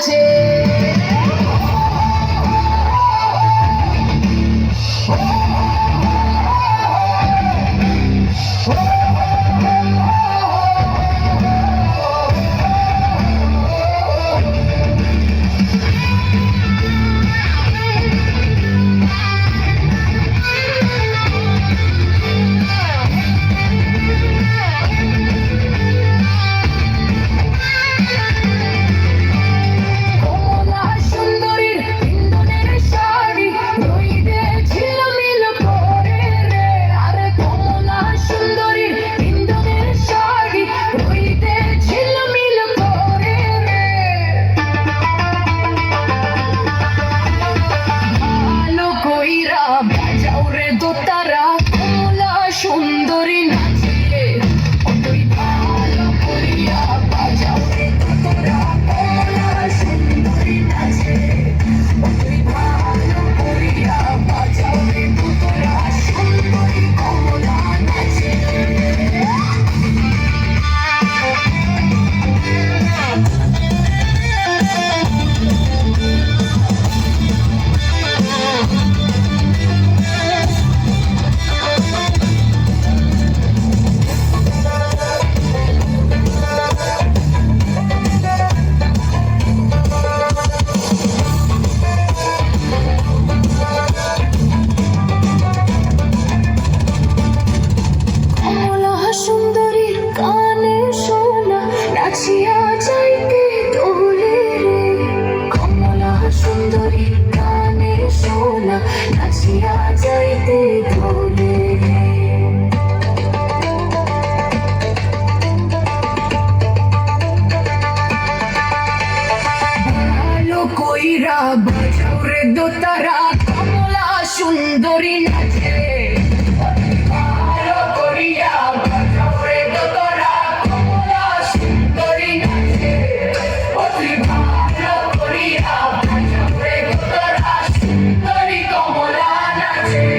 নাচে। বাজাও রে দোতারা কমলা সুন্দরী নাচে, তুই ভালো করিয়া বাজাও রে দোতারা কমলা সুন্দরী নাচে, তুই ভালো করিয়া বাজাও রে দোতারা সুন্দরী কমলা নাচে। নাচিয়া যাইতে দোলে রে কমলা সুন্দরী গানে সোনা, নাচিয়া যাইতে দোলে রে। ভালো কইরা বাজাও রে দোতারা কমলা সুন্দরী নাচে, ভালো করিয়া বাজাও রে দোতারা কমলা সুন্দরী নাচে, তুই ভালো করিয়া বাজাও রে দোতারা সুন্দরী কমলা নাচে।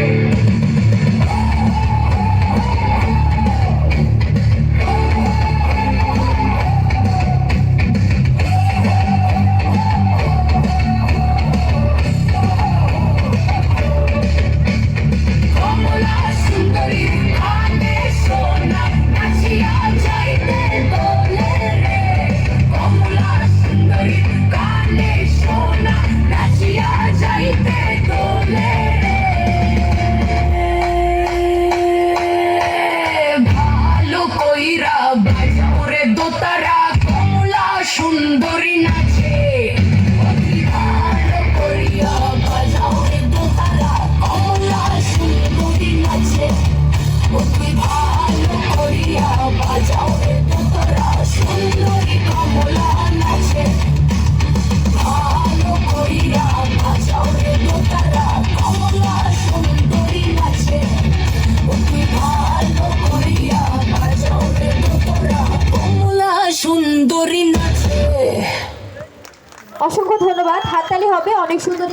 কমলা সুন্দরী গানে সোনা, নাচিয়া যাইতে দোলে রে কমলা সুন্দরী গানে সোনা, নাচিয়া যাইতে দোলে রে। ভালো কইরা বাজাও রে দোতারা কমলা সুন্দরী নাচে, ভালো করিয়া বাজাও রে দোতারা কমলা সুন্দরী নাচে, ভালো করিয়া বাজাও রে দোতারা সুন্দরী কমলা নাচে, ভালো করিয়া বাজাও রে দোতারা কমলা সুন্দরী নাচে, ভালো করিয়া বাজাও রে দোতারা কমলা সুন্দরী নাচে। অসংখ্য ধন্যবাদ, হাততালি হবে। অনেক সুন্দর।